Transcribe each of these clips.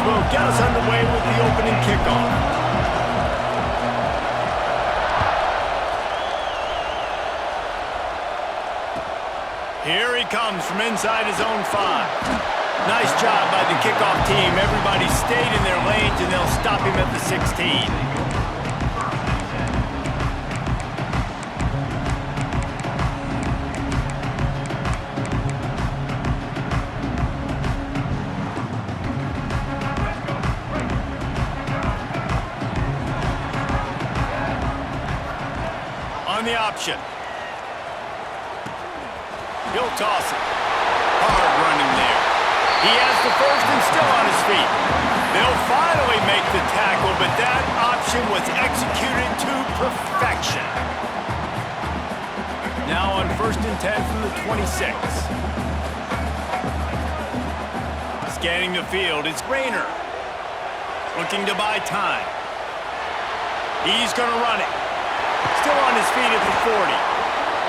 will get us underway with the opening kickoff. Here he comes from inside his own 5. Nice job by the kickoff team. Everybody stayed in their lanes, and they'll stop him at the 16. On the option. He'll toss it. Hard running there. He has the first and still on his feet. They'll finally make the tackle, but that option was executed to perfection. Now on 1st and 10 from the 26. Scanning the field, it's Rayner. Looking to buy time. He's going to run it. Still on his feet at the 40.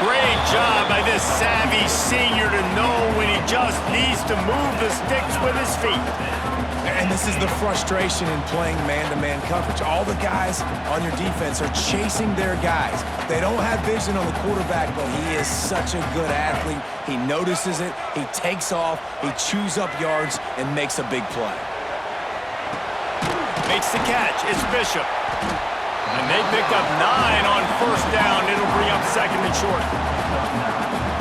Great job by this savvy senior to know when he just needs to move the sticks with his feet. And this is the frustration in playing man-to-man coverage. All the guys on your defense are chasing their guys. They don't have vision on the quarterback, but he is such a good athlete. He notices it, he takes off, he chews up yards, and makes a big play. Makes the catch. It's Bishop. And they pick up 9 on 1st down. It'll bring up 2nd and short.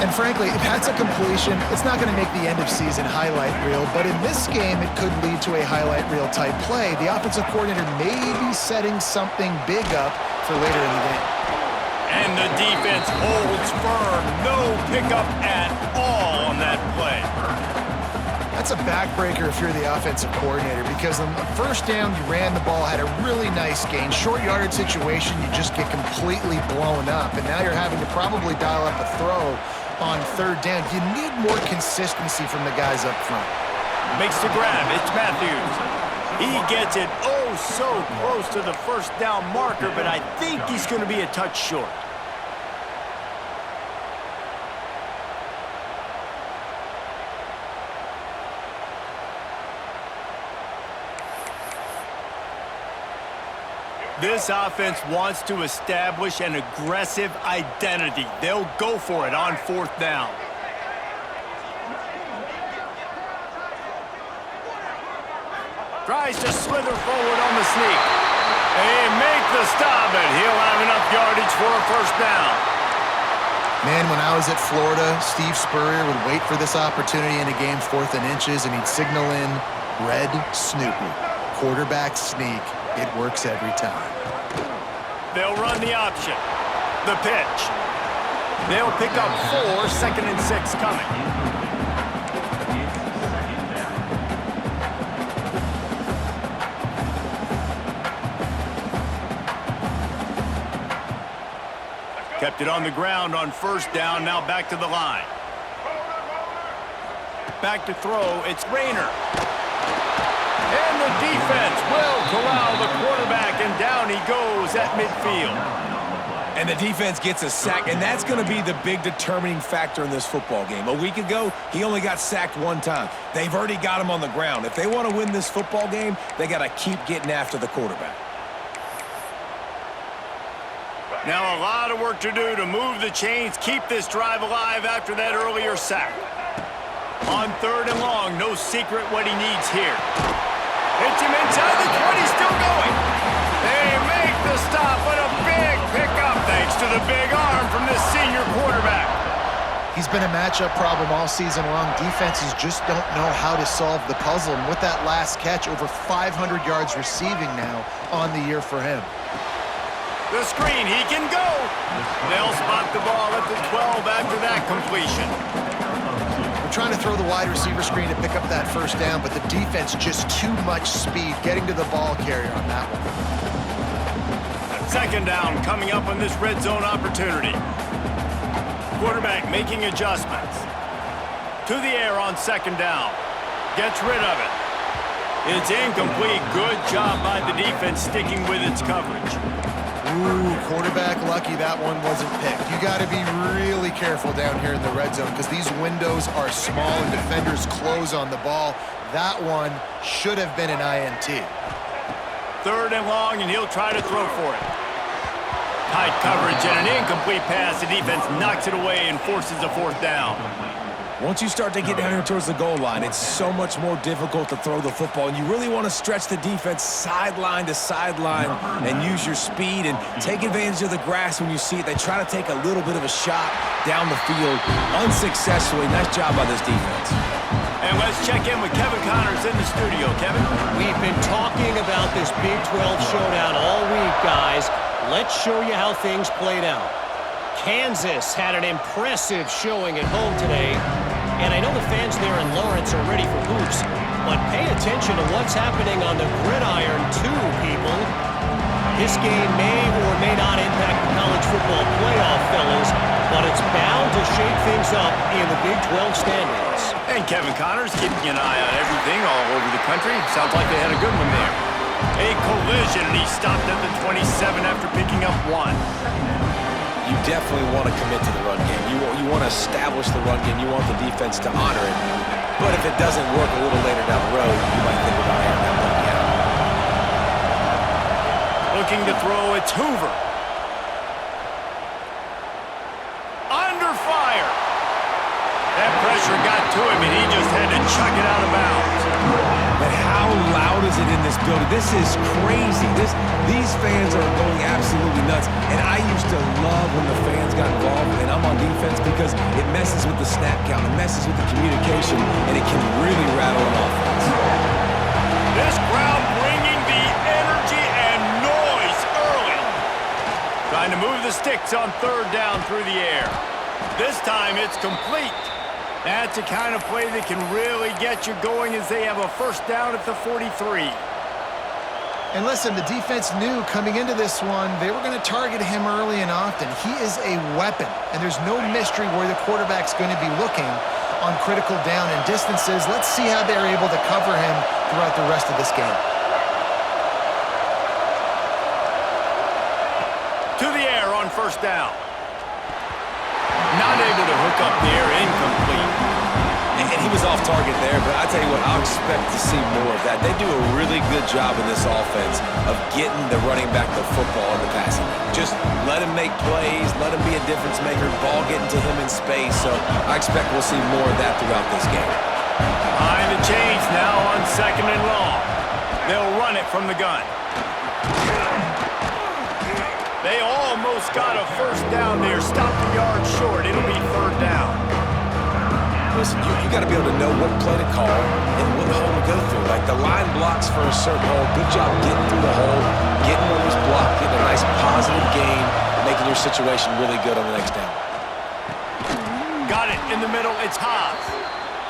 And frankly, if that's a completion, it's not going to make the end-of-season highlight reel, but in this game, it could lead to a highlight reel type play. The offensive coordinator may be setting something big up for later in the game. And the defense holds firm. No pickup at all on that play. That's a backbreaker if you're the offensive coordinator, because on the 1st down, you ran the ball, had a really nice gain. Short yardage situation, you just get completely blown up, and now you're having to probably dial up a throw on 3rd down. You need more consistency from the guys up front. Makes the grab. It's Matthews. He gets it oh so close to the 1st down marker, but I think he's going to be a touch short. This offense wants to establish an aggressive identity. They'll go for it on 4th down. Tries to slither forward on the sneak. They make the stop, and he'll have enough yardage for a 1st down. Man, when I was at Florida, Steve Spurrier would wait for this opportunity in a game 4th and inches, and he'd signal in Red Snoopy. Quarterback sneak. It works every time. They'll run the option. The pitch. They'll pick up 4, 2nd and 6 coming. Kept it on the ground on 1st down, now back to the line. Back to throw, it's Rayner. And the defense will corral the quarterback, and down he goes at midfield. And the defense gets a sack, and that's going to be the big determining factor in this football game. A week ago, he only got sacked 1 time. They've already got him on the ground. If they want to win this football game, they got to keep getting after the quarterback. Now a lot of work to do to move the chains, keep this drive alive after that earlier sack. On 3rd and long, no secret what he needs here. Hits him inside the 20, still going. They make the stop, but a big pickup thanks to the big arm from this senior quarterback. He's been a matchup problem all season long. Defenses just don't know how to solve the puzzle. And with that last catch, over 500 yards receiving now on the year for him. The screen, he can go. They'll spot the ball at the 12 after that completion. Trying to throw the wide receiver screen to pick up that 1st down, but the defense just too much speed getting to the ball carrier on that one. 2nd down coming up on this red zone opportunity. Quarterback making adjustments. To the air on 2nd down. Gets rid of it. It's incomplete. Good job by the defense sticking with its coverage. Ooh, quarterback lucky that one wasn't picked. You got to be really careful down here in the red zone because these windows are small and defenders close on the ball. That one should have been an INT. 3rd and long, and he'll try to throw for it. Tight coverage and an incomplete pass. The defense knocks it away and forces a 4th down. Once you start to get down here towards the goal line, it's so much more difficult to throw the football, and you really want to stretch the defense sideline to sideline and use your speed and take advantage of the grass when you see it. They try to take a little bit of a shot down the field unsuccessfully. Nice job by this defense. And let's check in with Kevin Connors in the studio. Kevin? We've been talking about this Big 12 showdown all week, guys. Let's show you how things played out. Kansas had an impressive showing at home today, and I know the fans there in Lawrence are ready for hoops, but pay attention to what's happening on the gridiron too, people. This game may or may not impact the college football playoff, fellas, but it's bound to shake things up in the Big 12 standings. And Kevin Connors keeping an eye on everything all over the country. Sounds like they had a good one there. A collision, and he stopped at the 27 after picking up 1. You definitely want to commit to the run game. You want to establish the run game. You want the defense to honor it. But if it doesn't work a little later down the road, you might think about airing that puppy out. Looking to throw, it's Hoover. Under fire. That pressure got to him, and he just had to chuck it out of bounds. But how loud is it in this building? This is crazy. These fans are going absolutely nuts. And I used to love when the fans got involved, and I'm on defense, because it messes with the snap count, it messes with the communication, and it can really rattle an offense. This crowd bringing the energy and noise early. Trying to move the sticks on 3rd down through the air. This time it's complete. That's the kind of play that can really get you going as they have a 1st down at the 43. And listen, the defense knew coming into this one, they were going to target him early and often. He is a weapon, and there's no mystery where the quarterback's going to be looking on critical down and distances. Let's see how they're able to cover him throughout the rest of this game. To the air on 1st down. Not able to hook up there, incomplete. And he was off target there, but I tell you what, I'll expect to see more of that. They do a really good job in this offense of getting the running back the football in the passing game. Just let him make plays, let him be a difference maker, ball getting to him in space. So I expect we'll see more of that throughout this game. Behind the chains now on 2nd and long. They'll run it from the gun. They almost got a 1st down there. Stopped a yard short. It'll be 3rd down. Listen, you got to be able to know what play to call and what hole to go through. Like the line blocks for a certain hole. Good job getting through the hole, getting what was blocked, getting a nice positive gain, making your situation really good on the next down. Got it in the middle. It's Haas.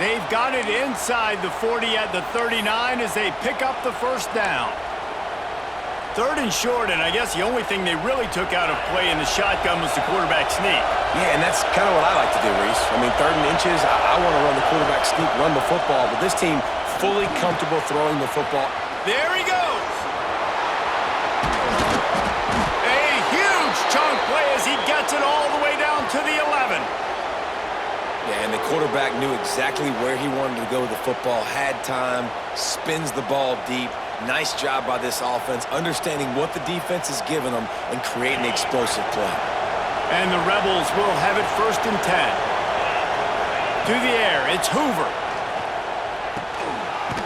They've got it inside the 40 at the 39 as they pick up the 1st down. 3rd and short, and I guess the only thing they really took out of play in the shotgun was the quarterback sneak. Yeah, and that's kind of what I like to do, Reese. I mean, 3rd and inches, I want to run the quarterback sneak, run the football, but this team fully comfortable throwing the football. There he goes. A huge chunk play as he gets it all the way down to the 11. Yeah, and the quarterback knew exactly where he wanted to go with the football, had time, spins the ball deep. Nice job by this offense, understanding what the defense is giving them and creating explosive play. And the Rebels will have it 1st and 10. To the air, it's Hoover.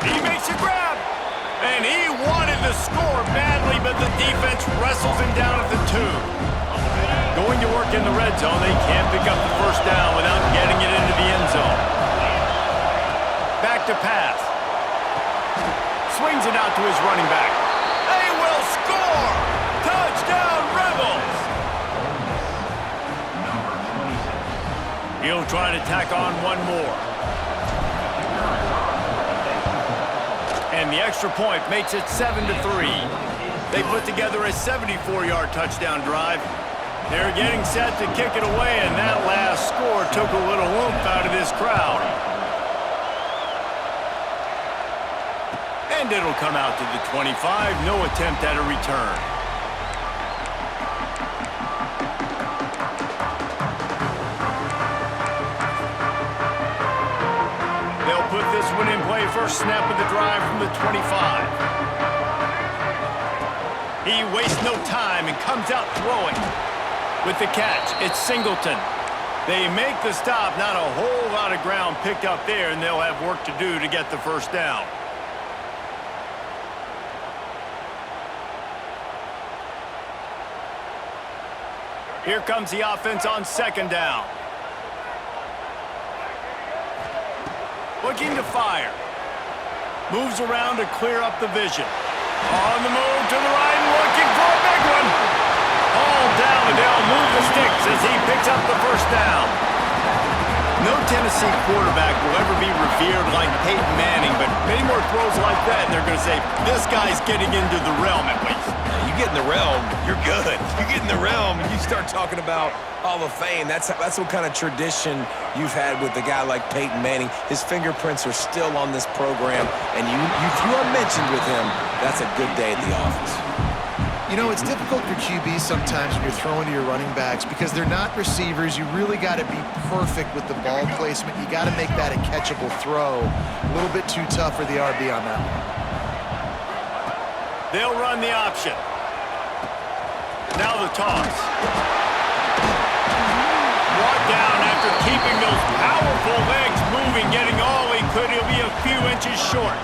He makes a grab, and he wanted the score badly, but the defense wrestles him down at the 2. Going to work in the red zone, they can't pick up the 1st down without getting it into the end zone. Back to pass. Swings it out to his running back. They will score! Touchdown, Rebels! He'll try to tack on one more. And the extra point makes it 7-3. They put together a 74-yard touchdown drive. They're getting set to kick it away, and that last score took a little oomph out of this crowd. And it'll come out to the 25. No attempt at a return. They'll put this one in play, first snap of the drive from the 25. He wastes no time and comes out throwing. With the catch, it's Singleton. They make the stop, not a whole lot of ground picked up there, and they'll have work to do to get the first down. Here comes the offense on second down. Looking to fire. Moves around to clear up the vision. On the move to the right, looking for a big one. All down, and they'll move the sticks as he picks up the first down. No Tennessee quarterback will ever be revered like Peyton Manning, but many more throws like that, and they're going to say, this guy's getting into the realm at least. You get in the realm, you're good. You get in the realm, and you start talking about Hall of Fame. That's what kind of tradition you've had with a guy like Peyton Manning. His fingerprints are still on this program, and if you are mentioned with him, that's a good day at the office. You know, it's difficult for QBs sometimes when you're throwing to your running backs because they're not receivers. You really got to be perfect with the ball placement. You got to make that a catchable throw. A little bit too tough for the RB on that one. They'll run the option. Now the toss. Brought down after keeping those powerful legs moving, getting all he could. He'll be a few inches short.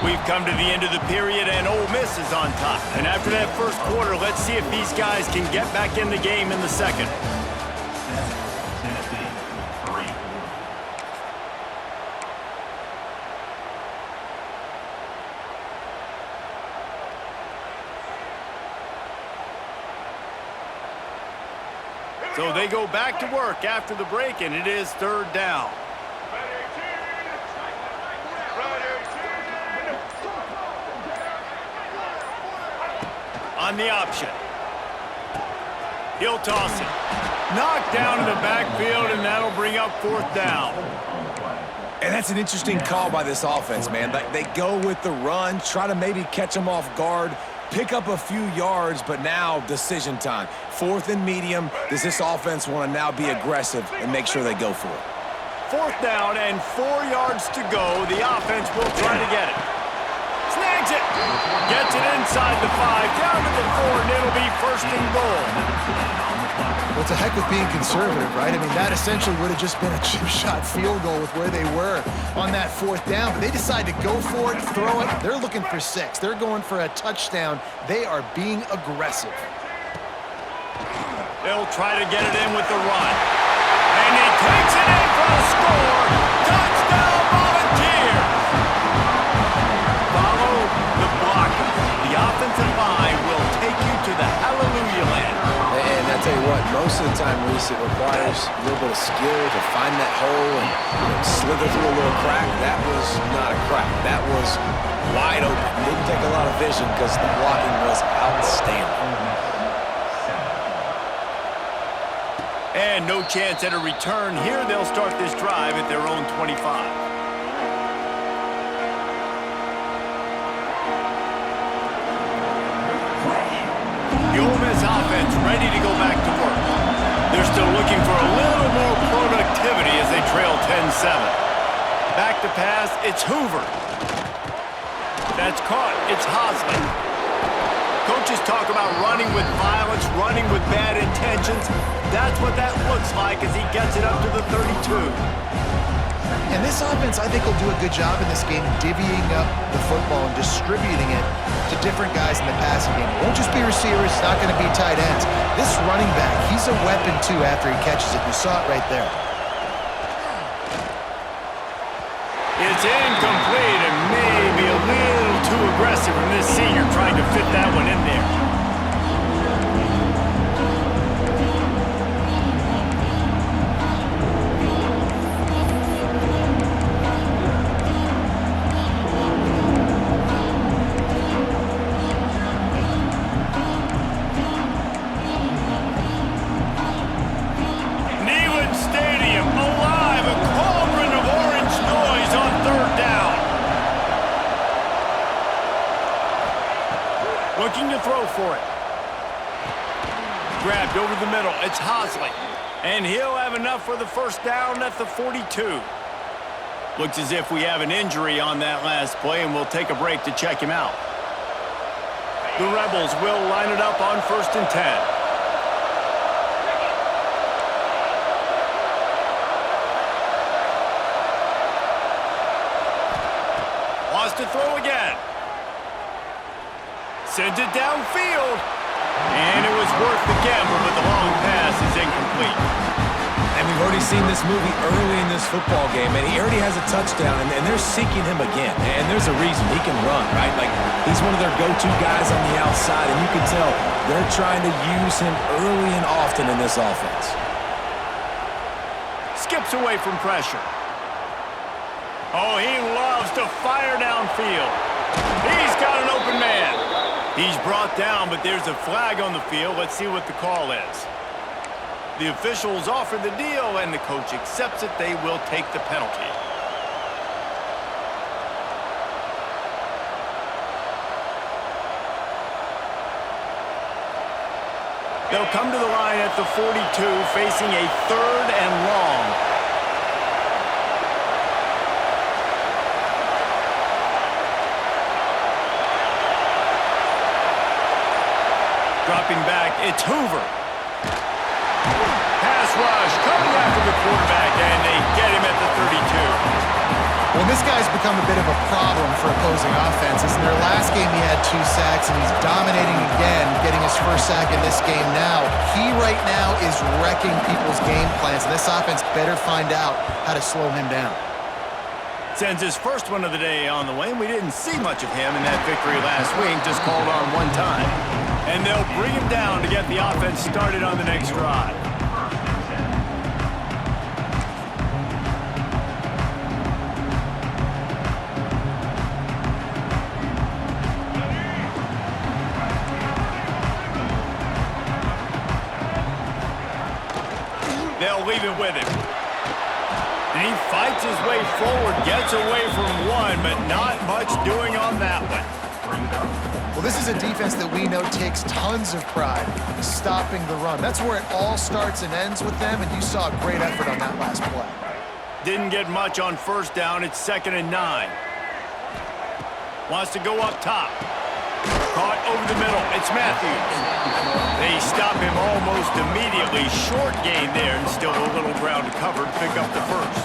We've come to the end of the period, and Ole Miss is on top. And after that first quarter, let's see if these guys can get back in the game in the second. So they go back to work after the break, and it is third down. On the option. He'll toss it. Knocked down in the backfield, and that'll bring up fourth down. And that's an interesting call by this offense, man. They go with the run, try to maybe catch them off guard, pick up a few yards, but now decision time. Fourth and medium. Does this offense want to now be aggressive and make sure they go for it? Fourth down and 4 yards to go. The offense will try to get it. Snags it. Gets it inside the 5, down to the 4, and it'll be first and goal. Well, it's a heck of being conservative, right? I mean, that essentially would have just been a chip shot field goal with where they were on that fourth down. But they decide to go for it, throw it. They're looking for 6. They're going for a touchdown. They are being aggressive. They'll try to get it in with the run. And he takes it in for a score. Touchdown, Volunteers! Follow the block. The offensive line will take you to the hallelujah land. And I tell you what, most of the time, Reese, it requires a little bit of skill to find that hole and slither through a little crack. That was not a crack. That was wide open. Didn't take a lot of vision because the blocking was outstanding. And no chance at a return here. They'll start this drive at their own 25. The Ole Miss offense ready to go back to work. They're still looking for a little more productivity as they trail 10-7. Back to pass, it's Hoover. That's caught, it's Hosley. Coaches talk about running with violence, running with bad intentions. That's what that looks like as he gets it up to the 32. And this offense, I think, will do a good job in this game divvying up the football and distributing it to different guys in the passing game. It won't just be receivers. It's not going to be tight ends. This running back, he's a weapon, too, after he catches it. You saw it right there. It's incomplete and maybe a little too aggressive from this senior trying to fit that one in there. Looking to throw for over the middle. It's Hosley. And he'll have enough for the first down at the 42. Looks as if we have an injury on that last play, and we'll take a break to check him out. The Rebels will line it up on 1st and 10. Wants to throw again. Sends it downfield. And it was worth the gamble, but the long pass is incomplete. And we've already seen this movie early in this football game, and he already has a touchdown, and they're seeking him again. And there's a reason. He can run, right? Like, he's one of their go-to guys on the outside, and you can tell they're trying to use him early and often in this offense. Skips away from pressure. Oh, he loves to fire downfield. He's got an open man. He's brought down, but there's a flag on the field. Let's see what the call is. The officials offer the deal, and the coach accepts it. They will take the penalty. They'll come to the line at the 42, facing a 3rd and long. Dropping back, it's Hoover. Pass rush, coming after the quarterback, and they get him at the 32. Well, this guy's become a bit of a problem for opposing offenses. In their last game, he had 2 sacks, and he's dominating again, getting his first sack in this game now. He right now is wrecking people's game plans, and this offense better find out how to slow him down. Sends his first one of the day on the way, and we didn't see much of him in that victory last week, just called on one time. And they'll bring him down to get the offense started on the next drive. They'll leave it with him. And he fights his way forward, gets away from one, but not much doing on that one. Well, this is a defense that we know takes tons of pride stopping the run. That's where it all starts and ends with them, and you saw a great effort on that last play. Didn't get much on first down. It's 2nd and 9. Wants to go up top. Caught over the middle. It's Matthews. They stop him almost immediately. Short gain there, and still a little ground to cover to pick up the first.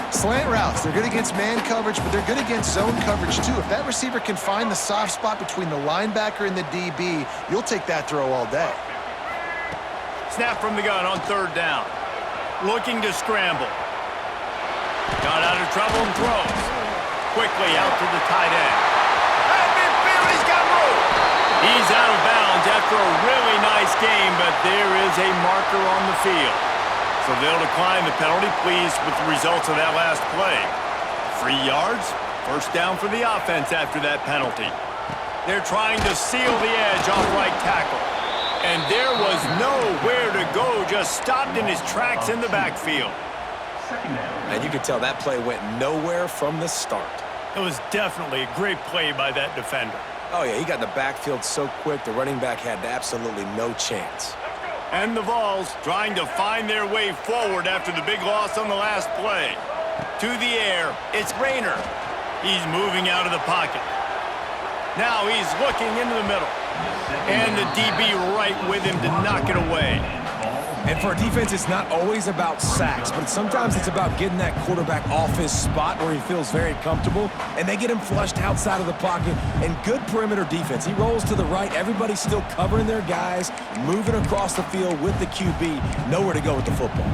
Slant routes, they're good against man coverage, but they're good against zone coverage too. If that receiver can find the soft spot between the linebacker and the DB, you'll take that throw all day. Snap from the gun on 3rd down. Looking to scramble. Got out of trouble and throws. Quickly out to the tight end. At midfield, he's got room. He's out of bounds after a really nice game, but there is a marker on the field. So they'll decline the penalty, pleased with the results of that last play. 3 yards, first down for the offense after that penalty. They're trying to seal the edge off right tackle. And there was nowhere to go, just stopped in his tracks in the backfield. And you could tell that play went nowhere from the start. It was definitely a great play by that defender. Oh, yeah, he got in the backfield so quick, the running back had absolutely no chance. And the Vols trying to find their way forward after the big loss on the last play. To the air, it's Rayner. He's moving out of the pocket. Now he's looking into the middle. And the DB right with him to knock it away. And for a defense, it's not always about sacks, but sometimes it's about getting that quarterback off his spot where he feels very comfortable, and they get him flushed outside of the pocket. And good perimeter defense. He rolls to the right. Everybody's still covering their guys, moving across the field with the QB. Nowhere to go with the football.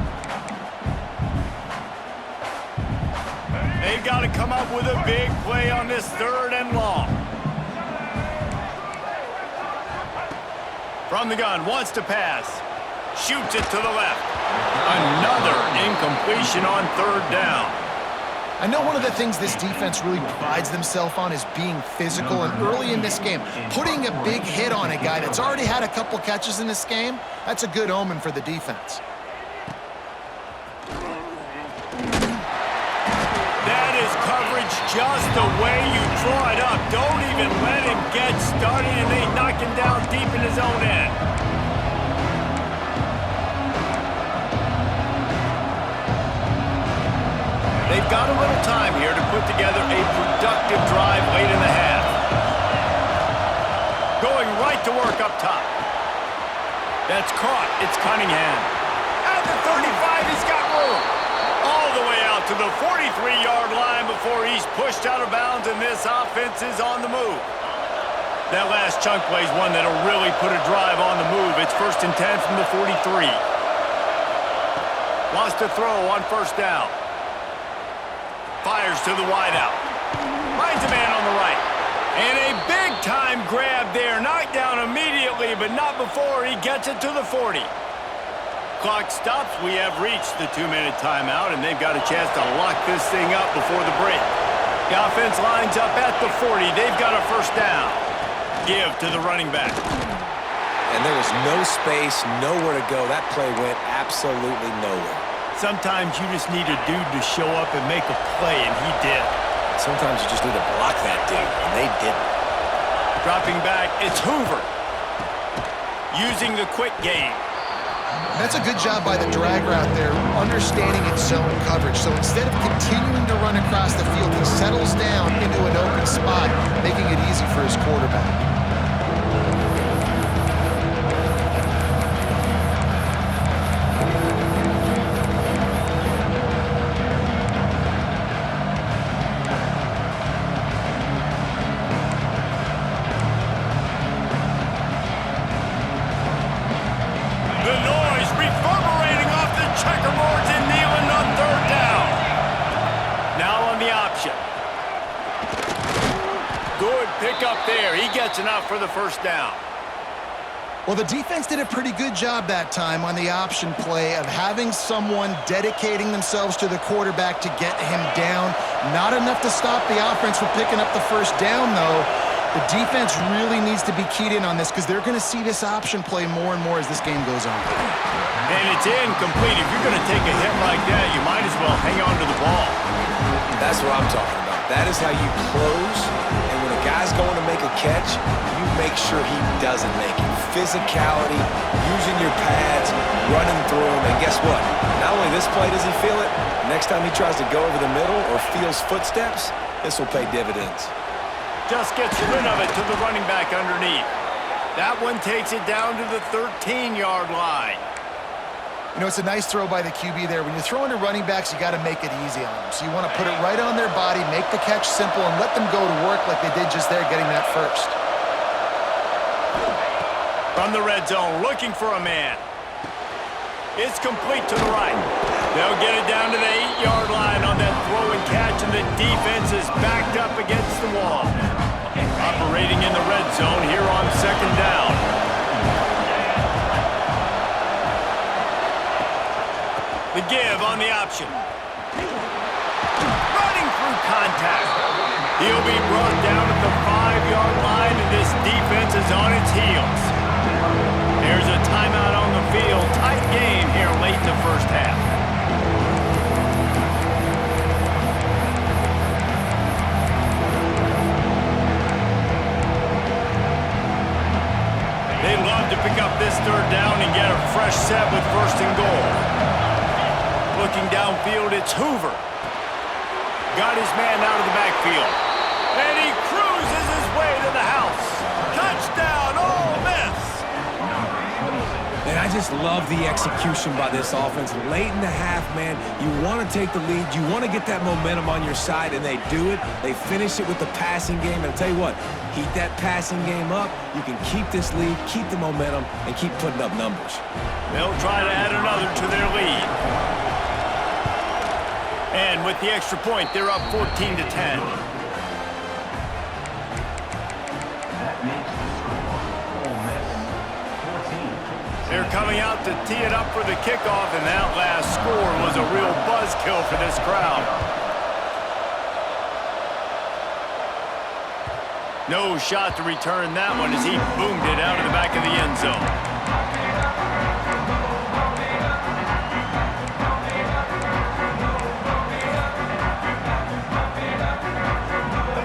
They've got to come up with a big play on this 3rd and long. From the gun, wants to pass. Shoots it to the left. Another incompletion on 3rd down. I know one of the things this defense really prides themselves on is being physical, and early in this game, putting a big hit on a guy that's already had a couple catches in this game, that's a good omen for the defense. That is coverage just the way you draw it up. Don't even let him get started, and they knock him down deep in his own end. they've got a little time here to put together a productive drive late in the half. Going right to work up top. That's caught. It's Cunningham. At the 35, he's got room. All the way out to the 43-yard line before he's pushed out of bounds, and this offense is on the move. That last chunk play is one that'll really put a drive on the move. It's 1st and 10 from the 43. Wants to throw on 1st down. Fires to the wideout. Finds a man on the right. And a big-time grab there. Knocked down immediately, but not before he gets it to the 40. Clock stops. We have reached the 2-minute timeout, and they've got a chance to lock this thing up before the break. The offense lines up at the 40. They've got a 1st down. Give to the running back. And there was no space, nowhere to go. That play went absolutely nowhere. Sometimes you just need a dude to show up and make a play, and he did. Sometimes you just need to block that dude, and they didn't. Dropping back, it's Hoover. Using the quick game. That's a good job by the drag route there, understanding its zone coverage. So instead of continuing to run across the field, he settles down into an open spot, making it easy for his quarterback. Enough for the 1st down. Well, the defense did a pretty good job that time on the option play of having someone dedicating themselves to the quarterback to get him down. Not enough to stop the offense from picking up the 1st down, though. The defense really needs to be keyed in on this because they're going to see this option play more and more as this game goes on. And it's incomplete. If you're going to take a hit like that, you might as well hang on to the ball. That's what I'm talking about. That is how you close. And when a guy's going to make a catch, you make sure he doesn't make it. Physicality, using your pads, running through him. And guess what? Not only this play does he feel it, next time he tries to go over the middle or feels footsteps, this will pay dividends. Just gets rid of it to the running back underneath. That one takes it down to the 13-yard line. You know, it's a nice throw by the QB there. When you're throwing to running backs, you got to make it easy on them. So you want to put it right on their body, make the catch simple, and let them go to work like they did just there, getting that 1st. From the red zone, looking for a man. It's complete to the right. They'll get it down to the 8-yard line on that throw and catch, and the defense is backed up against the wall. Operating in the red zone here on 2nd down. The give on the option. Running through contact. He'll be brought down at the 5-yard line, and this defense is on its heels. There's a timeout on the field. Tight game here late in the 1st half. They'd love to pick up this 3rd down and get a fresh set with 1st and goal. Looking downfield, it's Hoover. Got his man out of the backfield. And he cruises his way to the house. Touchdown, Ole Miss! And I just love the execution by this offense. Late in the half, man, you want to take the lead. You want to get that momentum on your side, and they do it. They finish it with the passing game. And I'll tell you what, heat that passing game up. You can keep this lead, keep the momentum, and keep putting up numbers. They'll try to add another to their lead. And with the extra point, they're up 14-10. They're coming out to tee it up for the kickoff, and that last score was a real buzzkill for this crowd. No shot to return that one as he boomed it out of the back of the end zone.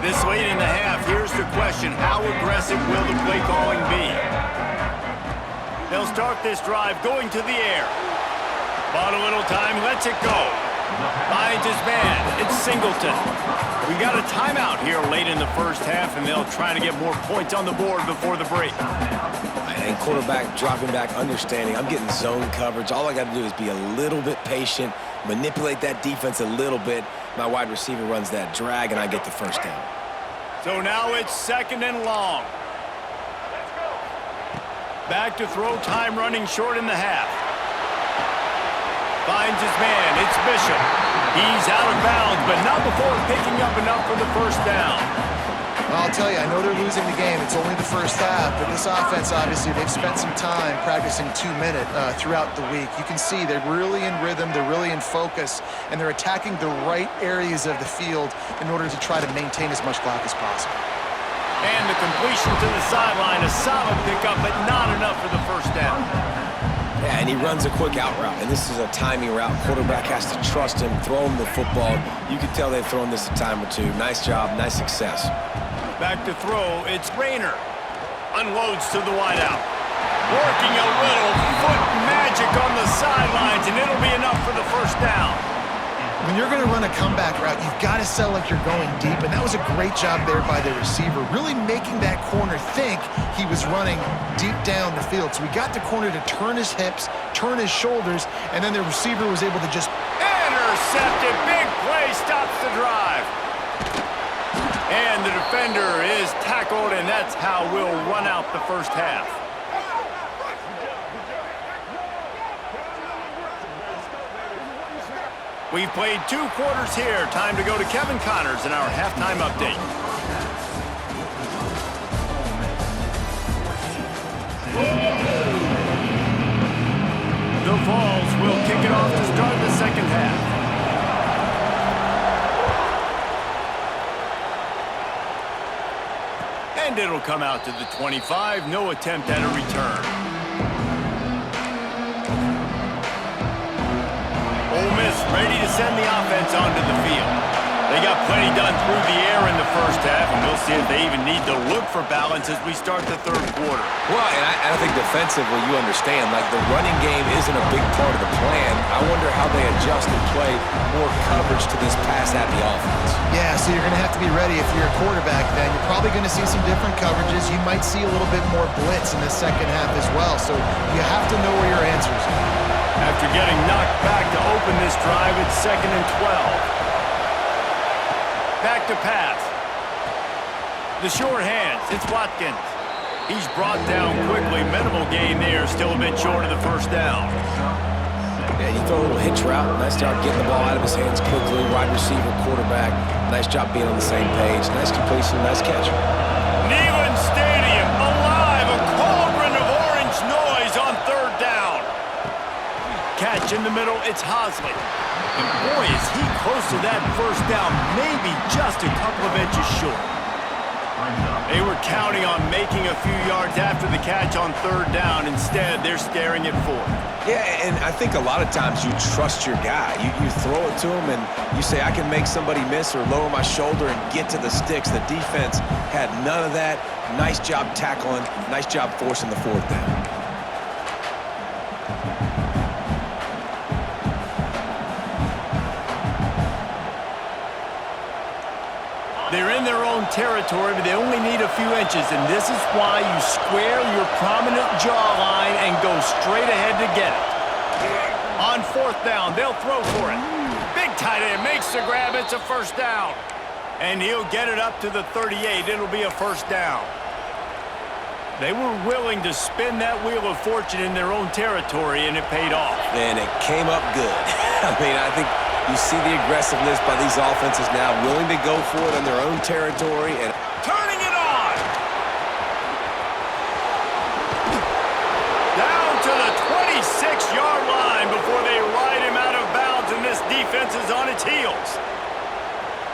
This late in the half, here's the question. How aggressive will the play calling be? They'll start this drive going to the air. Bought a little time, lets it go. Finds his man. It's Singleton. We got a timeout here late in the first half, and they'll try to get more points on the board before the break. And quarterback dropping back, understanding I'm getting zone coverage. All I got to do is be a little bit patient, manipulate that defense a little bit. My wide receiver runs that drag, and I get the first down. So now it's 2nd and long. Back to throw, time running short in the half. Finds his man. It's Bishop. He's out of bounds, but not before picking up enough for the first down. Well, I'll tell you, I know they're losing the game. It's only the first half, but this offense, obviously, they've spent some time practicing 2-minute throughout the week. You can see they're really in rhythm, they're really in focus, and they're attacking the right areas of the field in order to try to maintain as much clock as possible. And the completion to the sideline, a solid pickup, but not enough for the first down. Yeah, and he runs a quick out route, and this is a timing route. Quarterback has to trust him, throw him the football. You can tell they've thrown this a time or two. Nice job, nice success. Back to throw, it's Rayner. Unloads to the wideout. Working a little foot magic on the sidelines, and it'll be enough for the first down. When you're going to run a comeback route, you've got to sell like you're going deep, and that was a great job there by the receiver, really making that corner think he was running deep down the field. So we got the corner to turn his hips, turn his shoulders, and then the receiver was able to just... Intercepted, big play, stops the drive. And the defender is tackled, and that's how we'll run out the first half. We've played 2 quarters here. Time to go to Kevin Connors in our halftime update. The Vols will kick it off to start the second half. And it'll come out to the 25. No attempt at a return. Ole Miss ready to send the offense onto the field. They got plenty done through the air in the first half, and we'll see if they even need to look for balance as we start the third quarter. Well, and I think defensively, you understand, like the running game isn't a big part of the plan. I wonder how they adjust and play more coverage to this pass-happy offense. Yeah, so you're going to have to be ready if you're a quarterback then. You're probably going to see some different coverages. You might see a little bit more blitz in the second half as well, so you have to know where your answers are. After getting knocked back to open this drive, it's 2nd and 12. Back to pass. The short hands, it's Watkins. He's brought down quickly. Minimal gain there, still a bit short of the first down. And you throw a little hitch route. Nice job getting the ball out of his hands quickly. Wide receiver, quarterback. Nice job being on the same page. Nice completion, nice catch. Neyland Stadium, alive. A cauldron of orange noise on third down. Catch in the middle, it's Hosley. And boy, is he close to that first down, maybe just a couple of inches short. They were counting on making a few yards after the catch on third down. Instead, they're staring at 4. Yeah, and I think a lot of times you trust your guy. You throw it to him and you say, I can make somebody miss or lower my shoulder and get to the sticks. The defense had none of that. Nice job tackling. Nice job forcing the fourth down. They're in their own territory, but they only need a few inches, and this is why you square your prominent jawline and go straight ahead to get it. On fourth down, they'll throw for it. Big tight end makes the grab. It's a first down. And he'll get it up to the 38. It'll be a first down. They were willing to spin that wheel of fortune in their own territory, and it paid off. And it came up good. I mean, I think you see the aggressiveness by these offenses now, willing to go for it in their own territory. And turning it on! Down to the 26-yard line before they ride him out of bounds, and this defense is on its heels.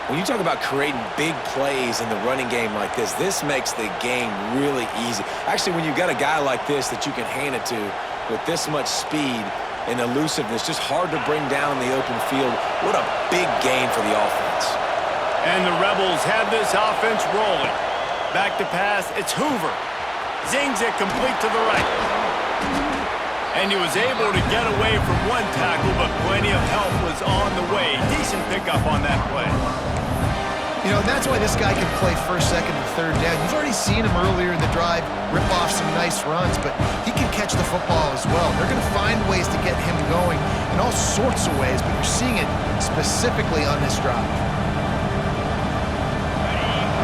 when you talk about creating big plays in the running game like this makes the game really easy. Actually, when you've got a guy like this that you can hand it to with this much speed and elusiveness, just hard to bring down in the open field, what a big game for the offense. And the Rebels have this offense rolling. Back to pass, it's Hoover. Zings it complete to the right. And he was able to get away from one tackle, but plenty of help was on the way. Decent pickup on that play. You know, that's why this guy can play first, second, and third down. You've already seen him earlier in the drive rip off some nice runs, but he can catch the football as well. They're going to find ways to get him going in all sorts of ways, but you're seeing it specifically on this drive.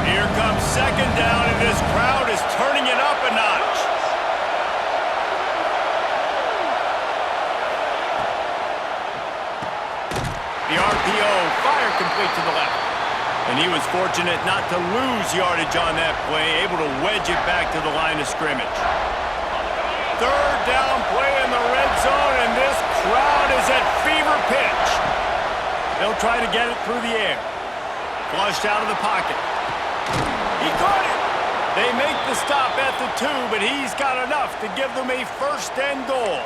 Here comes second down, and this crowd is turning it up a notch. The RPO, fire complete to the left. And he was fortunate not to lose yardage on that play, able to wedge it back to the line of scrimmage. Third down play in the red zone, and this crowd is at fever pitch. They'll try to get it through the air. Flushed out of the pocket. He caught it. They make the stop at the 2, but he's got enough to give them a first and goal.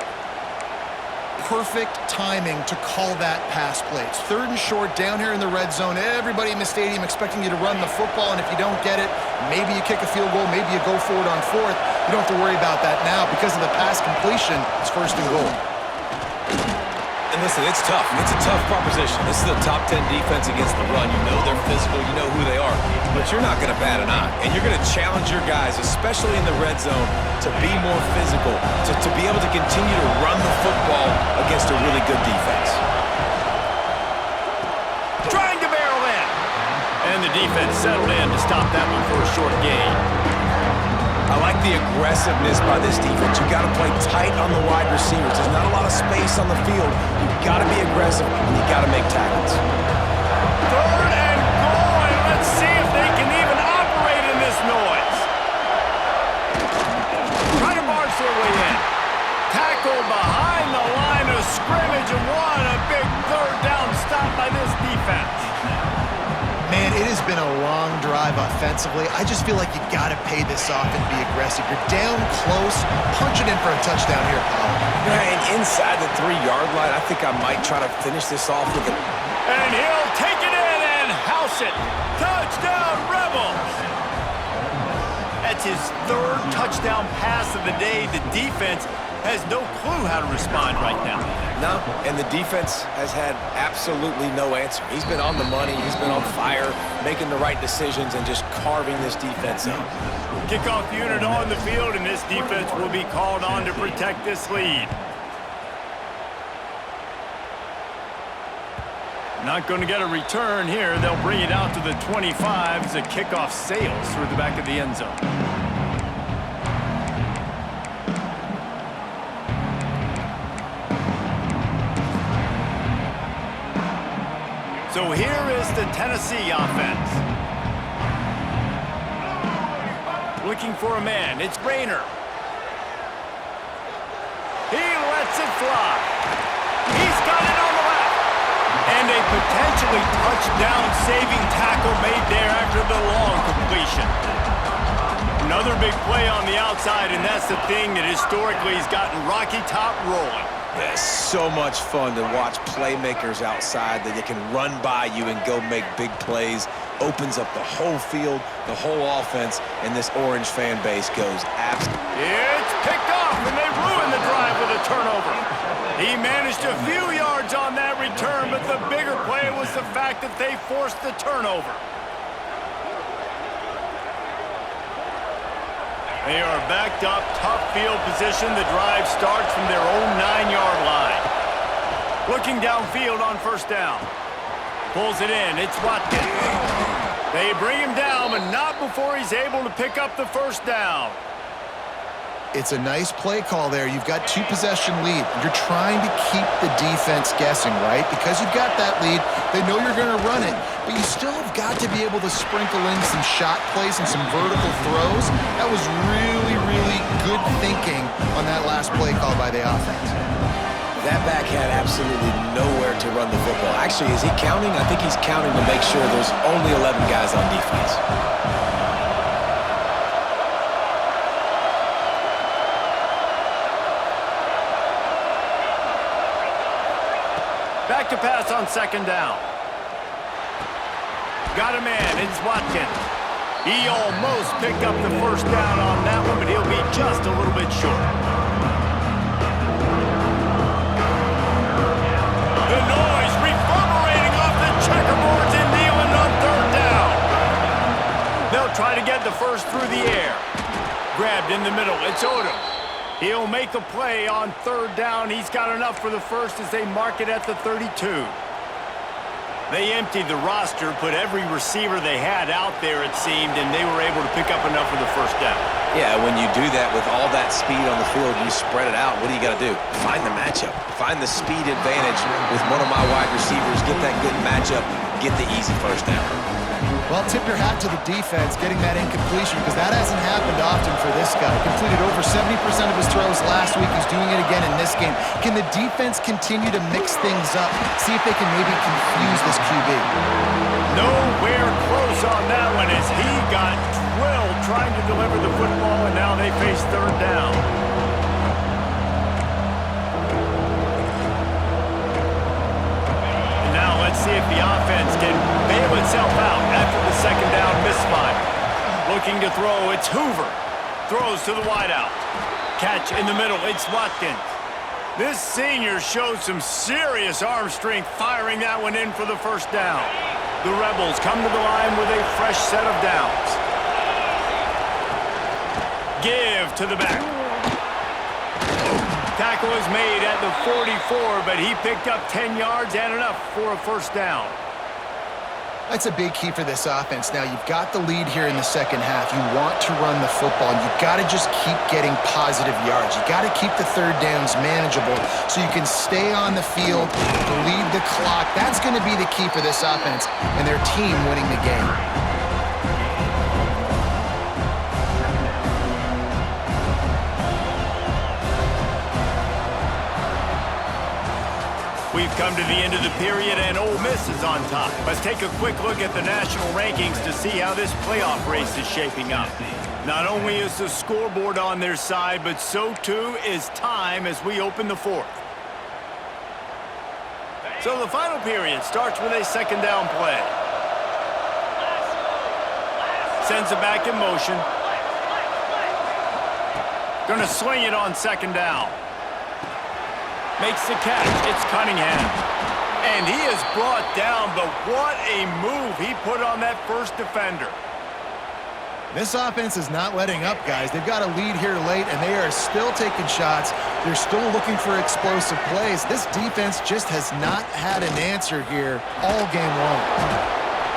Perfect timing to call that pass play. It's third and short down here in the red zone. Everybody in the stadium expecting you to run the football, and if you don't get it, maybe you kick a field goal, maybe you go for it on fourth. You don't have to worry about that now. Because of the pass completion, it's first and goal. And listen, it's tough. It's a tough proposition. This is the top 10 defense against the run. You know they're physical. You know who they are. But you're not going to bat an eye. And you're going to challenge your guys, especially in the red zone, to be more physical, to be able to continue to run the football against a really good defense. Trying to barrel in. And the defense settled in to stop that one for a short gain. I like the aggressiveness by this defense. You got to play tight on the wide receivers. There's not a lot of space on the field. You got to be aggressive, and you got to make tackles. Third and goal, and let's see if they can even operate in this noise. Try to march their way in. Tackle behind the line of scrimmage, and what a big third down stop by this defense. Man, it has been a long drive offensively. I just feel like you got to pay this off and be aggressive. You're down close. Punch it in for a touchdown here, Paul. And inside the 3-yard line, I think I might try to finish this off with a... And he'll take it in and house it. Touchdown, Rebels! That's his third touchdown pass of the day. The defense has no clue how to respond right now. No, and the defense has had absolutely no answer. He's been on the money. He's been on fire, making the right decisions and just carving this defense up. Kickoff unit on the field, and this defense will be called on to protect this lead. Not going to get a return here. They'll bring it out to the 25 as the kickoff sails through the back of the end zone. So here is the Tennessee offense. Looking for a man. It's Rayner. He lets it fly. He's got it on the left. And a potentially touchdown-saving tackle made there after the long completion. Another big play on the outside, and that's the thing that historically has gotten Rocky Top rolling. It's so much fun to watch playmakers outside that they can run by you and go make big plays. Opens up the whole field, the whole offense, and this Orange fan base goes absolutely. It's picked off, and they ruin the drive with a turnover. He managed a few yards on that return, but the bigger play was the fact that they forced the turnover. They are backed up, tough field position. The drive starts from their own 9-yard line. Looking downfield on first down. Pulls it in. It's Watkins. They bring him down, but not before he's able to pick up the first down. It's a nice play call there. You've got 2-possession lead. You're trying to keep the defense guessing, right? Because you've got that lead, they know you're going to run it, but you still have got to be able to sprinkle in some shot plays and some vertical throws. That was really, really good thinking on that last play call by the offense. That back had absolutely nowhere to run the football. Actually, is he counting? I think he's counting to make sure there's only 11 guys on defense. Back to pass on second down. Got a man. It's Watkins. He almost picked up the first down on that one, but he'll be just a little bit short. in the middle. It's Odom. He'll make a play on third down. He's got enough for the first as they mark it at the 32. They emptied the roster, put every receiver they had out there, it seemed, and they were able to pick up enough for the first down. Yeah, when you do that with all that speed on the field, you spread it out. What do you got to do? Find the matchup. Find the speed advantage with one of my wide receivers. Get that good matchup. Get the easy first down. Well, tip your hat to the defense getting that incompletion because that hasn't happened often for this guy. Completed over 70% of his throws last week. He's doing it again in this game. Can the defense continue to mix things up? See if they can maybe confuse this QB. Nowhere close on that one as he got drilled trying to deliver the football, and now they face third down. And now let's see if the offense can bail itself out after the second down misfire. Looking to throw, it's Hoover. Throws to the wideout. Catch in the middle, it's Watkins. This senior showed some serious arm strength firing that one in for the first down. The Rebels come to the line with a fresh set of downs. Give to the back. Tackle is made at the 44, but he picked up 10 yards and enough for a first down. That's a big key for this offense. Now, you've got the lead here in the second half. You want to run the football, and you've got to just keep getting positive yards. You've got to keep the third downs manageable so you can stay on the field, lead the clock. That's going to be the key for this offense and their team winning the game. We've come to the end of the period, and Ole Miss is on top. Let's take a quick look at the national rankings to see how this playoff race is shaping up. Not only is the scoreboard on their side, but so too is time as we open the fourth. So the final period starts with a second down play. Sends it back in motion. Gonna swing it on second down. Makes the catch. It's Cunningham. And he is brought down, but what a move he put on that first defender. This offense is not letting up, guys. They've got a lead here late, and they are still taking shots. They're still looking for explosive plays. This defense just has not had an answer here all game long.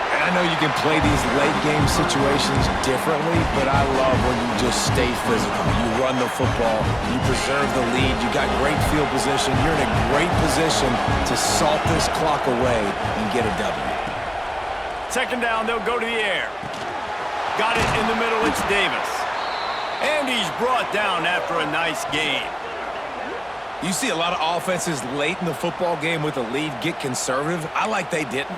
And I know you can play these late-game situations differently, but I love when you just stay physical. You run the football, you preserve the lead, you got great field position. You're in a great position to salt this clock away and get a W. Second down, they'll go to the air. Got it in the middle, it's Davis. And he's brought down after a nice gain. You see a lot of offenses late in the football game with a lead get conservative. I like they didn't.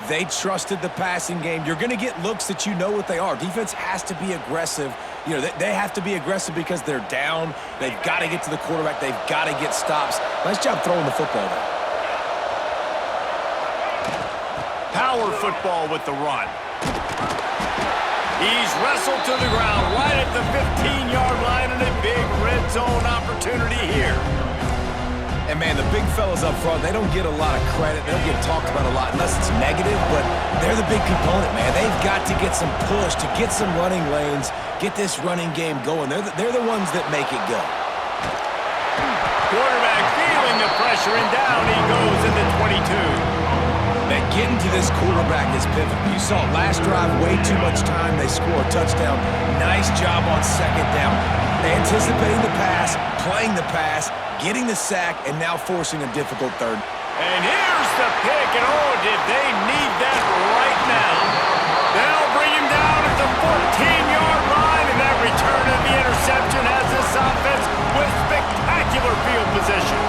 They trusted the passing game. You're going to get looks that you know what they are. Defense has to be aggressive. You know, they have to be aggressive because they're down. They've got to get to the quarterback. They've got to get stops. Nice job throwing the football there. Power football with the run. He's wrestled to the ground right at the 15-yard line, and a big red zone opportunity here. And, man, the big fellas up front, they don't get a lot of credit. They don't get talked about a lot unless it's negative, but they're the big component, man. They've got to get some push, to get some running lanes, get this running game going. They're the ones that make it go. Quarterback feeling the pressure, and down he goes at the 22. Man, getting to this quarterback is pivotal. You saw last drive, way too much time. They score a touchdown. Nice job on second down. Anticipating the pass, playing the pass, getting the sack, and now forcing a difficult third. And here's the pick, and oh, did they need that right now. They'll bring him down at the 14-yard line, and that return of the interception has this offense with spectacular field position.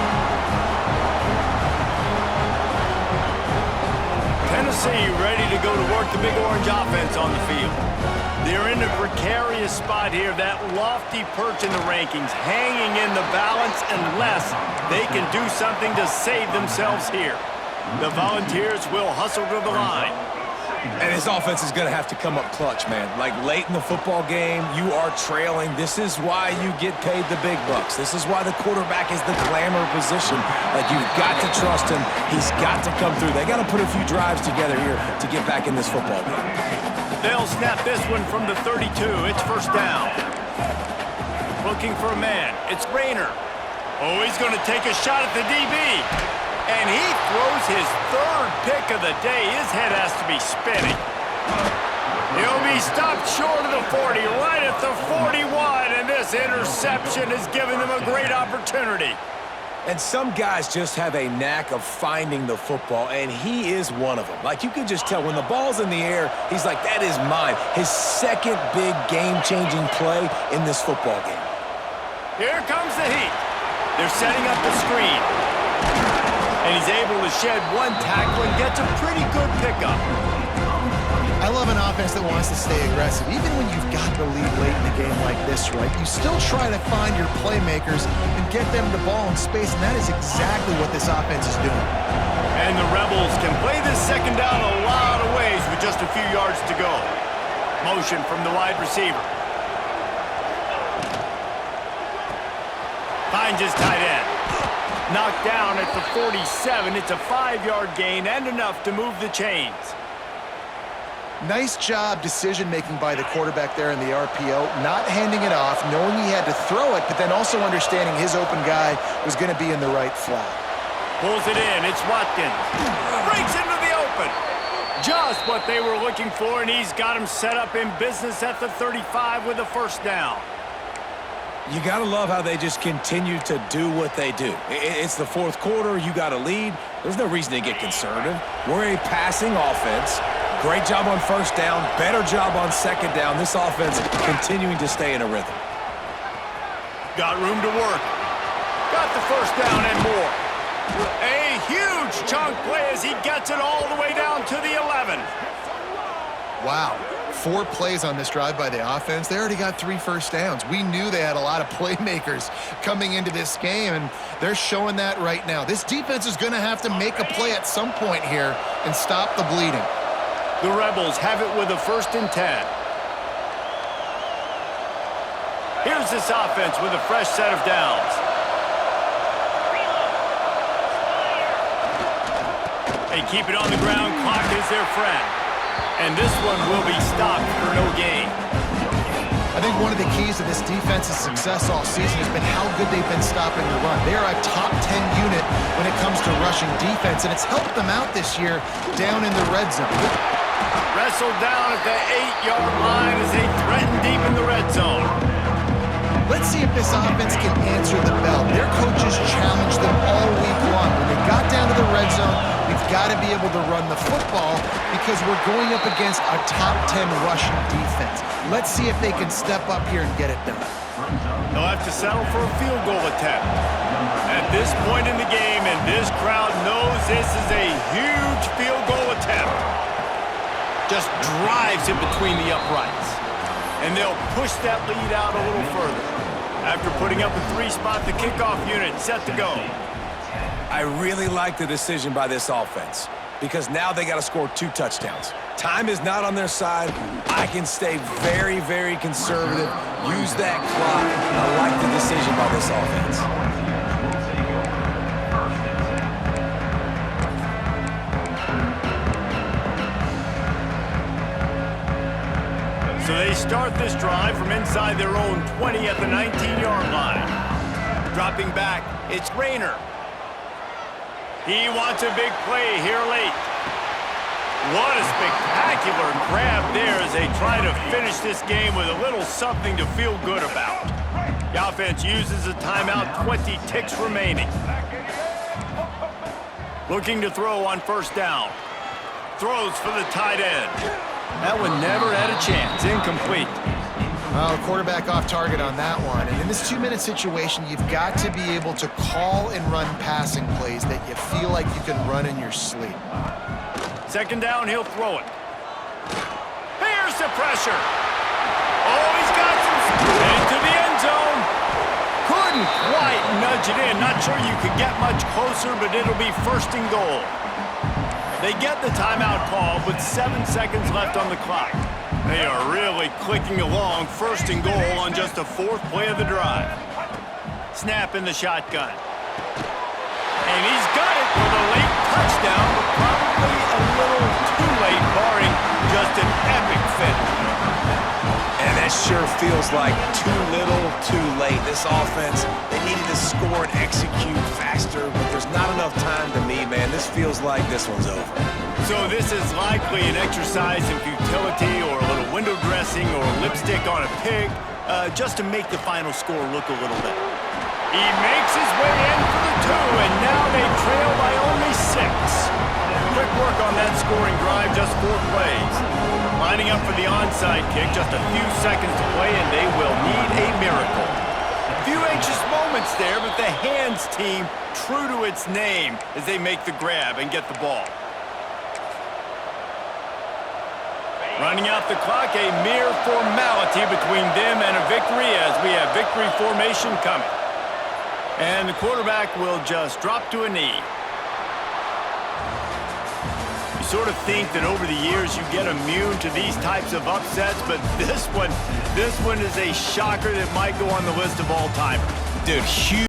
Tennessee ready to go to work the Big Orange offense on the field. They're in a precarious spot here, that lofty perch in the rankings, hanging in the balance unless they can do something to save themselves here. The Volunteers will hustle to the line. And his offense is going to have to come up clutch, man. Like late in the football game, you are trailing. This is why you get paid the big bucks. This is why the quarterback is the glamour position. Like, you've got to trust him. He's got to come through. They got to put a few drives together here to get back in this football game. They'll snap this one from the 32. It's first down. looking for a man. It's Rayner. Oh, he's going to take a shot at the DB. And he throws his third pick of the day. His head has to be spinning. He'll be stopped short of the 40, right at the 41, and this interception has given them a great opportunity. And some guys just have a knack of finding the football, and he is one of them. Like, you can just tell when the ball's in the air, he's like, that is mine. His second big game-changing play in this football game. Here comes the heat. They're setting up the screen. And he's able to shed one tackle and gets a pretty good pickup. I love an offense that wants to stay aggressive. Even when you've got the lead late in the game like this, right, you still try to find your playmakers and get them the ball in space, and that is exactly what this offense is doing. And the Rebels can play this second down a lot of ways with just a few yards to go. Motion from the wide receiver. Finds his tight end. Knocked down at the 47. It's a 5-yard gain and enough to move the chains. Nice job decision-making by the quarterback there in the RPO, not handing it off, knowing he had to throw it, but then also understanding his open guy was going to be in the right flat. Pulls it in. It's Watkins. Breaks into the open. Just what they were looking for, and he's got him set up in business at the 35 with a first down. You got to love how they just continue to do what they do. It's the fourth quarter. You got a lead. There's no reason to get conservative. We're a passing offense. Great job on first down. Better job on second down. This offense continuing to stay in a rhythm. Got room to work. Got the first down and more. A huge chunk play as he gets it all the way down to the 11. Wow. 4 plays on this drive by the offense. They already got 3 first downs. We knew they had a lot of playmakers coming into this game, and they're showing that right now. This defense is going to have to make a play at some point here and stop the bleeding. The Rebels have it with a 1st and 10. Here's this offense with a fresh set of downs. They keep it on the ground. Clock is their friend. And this one will be stopped for no gain. I think one of the keys to this defense's success all season has been how good they've been stopping the run. They are a top 10 unit when it comes to rushing defense, and it's helped them out this year down in the red zone. Wrestled down at the 8-yard line as they threaten deep in the red zone. Let's see if this offense can answer the bell. Their coaches challenged them all week long. When they got down to the red zone, we've got to be able to run the football because we're going up against a top 10 rushing defense. Let's see if they can step up here and get it done. They'll have to settle for a field goal attempt. At this point in the game, and this crowd knows this is a huge field goal attempt. Just drives in between the uprights. And they'll push that lead out a little further. After putting up a 3-spot, the kickoff unit set to go. I really like the decision by this offense because now they got to score 2 touchdowns. Time is not on their side. I can stay very, very conservative, use that clock. I like the decision by this offense. So they start this drive from inside their own 20 at the 19-yard line. Dropping back, it's Rayner. He wants a big play here late. What a spectacular grab there as they try to finish this game with a little something to feel good about. The offense uses a timeout, 20 ticks remaining. Looking to throw on first down. Throws for the tight end. That one never had a chance. Incomplete. Well, quarterback off target on that one. And in this 2-minute situation, you've got to be able to call and run passing plays that you feel like you can run in your sleep. Second down, he'll throw it. Here's the pressure. Oh, he's got some into the end zone. Couldn't quite nudge it in. Not sure you could get much closer, but it'll be 1st and goal. They get the timeout call with 7 seconds left on the clock. They are really clicking along, 1st and goal on just the 4th play of the drive. Snap in the shotgun. And he's got it for the late touchdown, but probably a little too late, barring just an epic finish. And that sure feels like too little, too late. This offense, they needed to score and execute faster, but there's not enough time to me, man. This feels like this one's over. So this is likely an exercise in futility or a little window dressing or lipstick on a pig, just to make the final score look a little better. He makes his way in for the 2, and now they trail by only 6. Quick work on that scoring drive, just 4 plays. Lining up for the onside kick, just a few seconds to play, and they will need a miracle. Few anxious moments there, but the hands team true to its name as they make the grab and get the ball. Running out the clock, a mere formality between them and a victory as we have victory formation coming. And the quarterback will just drop to a knee. You sort of think that over the years you get immune to these types of upsets, but this one is a shocker that might go on the list of all-timers. Dude, huge.